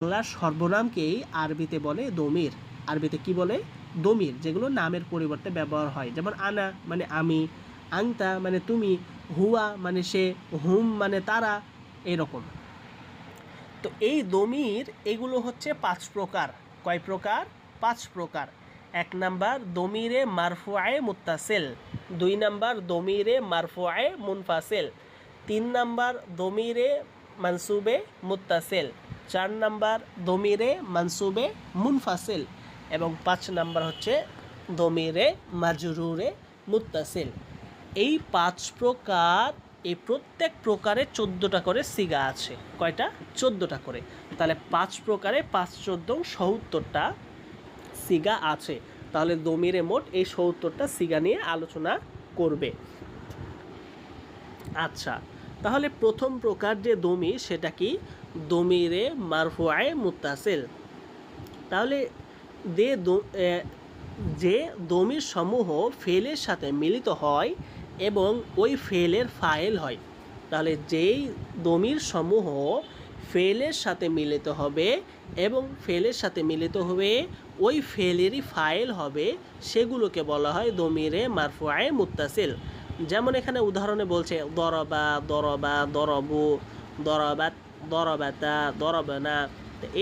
বাংলার সর্বনামকেই আরবিতে বলে দমির। আরবিতে কি বলে? দমির, যেগুলো নামের পরিবর্তে ব্যবহার হয়। যেমন আনা মানে আমি, আংতা মানে তুমি, হুয়া মানে সে, হুম মানে তারা, এরকম। তো এই দমির এগুলো হচ্ছে 5 প্রকার। কয় প্রকার? 5 প্রকার। 1 নাম্বার দমিরে মারফুআয়ে মুত্তাসিল, 2 নাম্বার দমিরে মারফুআয়ে মুনফাসিল, 3 নাম্বার দমিরে মানসুবে মুত্তাসিল, 4 নাম্বার দমিরে মানসুবে মুনফাসিল এবং 5 নাম্বার হচ্ছে দমিরে মাজরুরে মুত্তাসিল। এই 5 প্রকার, এই প্রত্যেক প্রকারে 14টা করে সিগা আছে। কয়টা? 14টা করে। তাহলে 5 প্রকারে 5 14 70টা সিগা আছে। তাহলে দমিরে মোট এই 70টা সিগা নিয়ে আলোচনা করবে। আচ্ছা, তাহলে প্রথম প্রকার যে দমির সেটা কি? দমিরে মারফুআয়ে মুত্তাসিল। তাহলে যে দমির সমূহ ফেলের সাথে মিলিত হয় এবং ওই ফেলের ফাইল হয়। তাহলে যেই দমির সমূহ ফেলের সাথে মিলিত হবে এবং ফেলের সাথে মিলিত হবে ওই ফেলেরই ফাইল হবে, সেগুলোকে বলা হয় দমিরে মারফুআয়ে মুত্তাসিল। যেমন এখানে উদাহরণে বলছে দরবা, দরবা, দরবু, দরবাত, দরবাতা, দরবানা।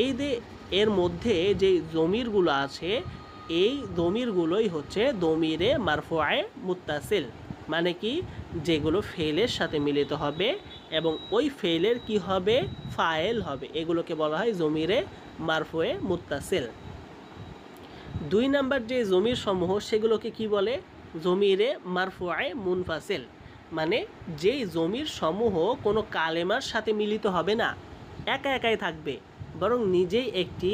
এই যে এর মধ্যে যে জমিরগুলো আছে, এই দমিরগুলোই হচ্ছে দমিরে মারফুআয়ে মুত্তাসিল। মানে কি? যেগুলো ফেলের সাথে মিলিত হবে এবং ওই ফেলের কি হবে? ফাইল হবে। এগুলোকে বলা হয় জমিরে মারফুয়ে মুত্তাসিল। 2 নাম্বার যে জমির সমূহ সেগুলোকে কি বলে? জমিরে মারফুআয়ে মুনফাসিল। মানে যেই জমির সমূহ কোনো কালেমার সাথে মিলিত হবে না, একা একাই থাকবে, বরং নিজেই একটি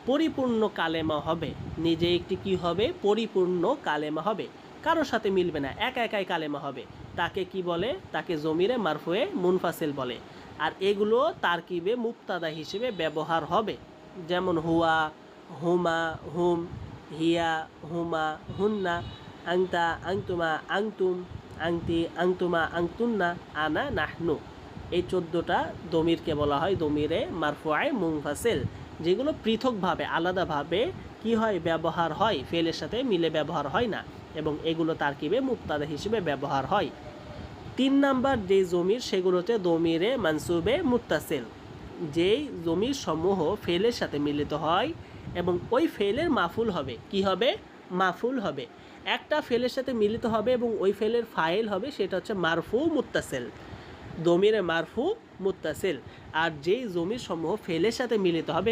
পরিপূর্ণ কালেমা হবে। নিজে একটি কি হবে? পরিপূর্ণ কালেমা হবে, কারোর সাথে মিলবে না, একা একাই কালেমা হবে। তাকে কি বলে? তাকে জমিরে মারফুয়ে মুনফাসিল বলে। আর এগুলো তারকিবে মুবতাদা হিসেবে ব্যবহার হবে। যেমন হুয়া, হুমা, হুম, হিয়া, হুমা, হুন্না, আংতা, আংতুমা, আংতুম, আংতি, আংতুমা, আংতুন্না, আনা, নাহনু। এই 14টা দমিরকে বলা হয় দমিরে মারফুআয়ে মুনফাসিল, যেগুলো পৃথকভাবে আলাদাভাবে কি হয়? ব্যবহার হয়, ফেলের সাথে মিলে ব্যবহার হয় না, এবং এগুলো তারকিবে মুবতাদা হিসেবে ব্যবহার হয়। 3 নাম্বার যে জমির সেগুলো হচ্ছে দমিরে মানসুবে মুত্তাসিল। যেই জমির সমূহ ফেলের সাথে মিলিত হয় এবং ওই ফেলের মাফুল হবে। কি হবে? মাফুল হবে। একটা ফেলের সাথে মিলিত হবে এবং ওই ফেলের ফাইল হবে, সেটা হচ্ছে মারফু মুত্তাসিল, দমিরে মারফু মুত্তাসিল। আর যেই জমির সমূহ ফেলের সাথে মিলিত হবে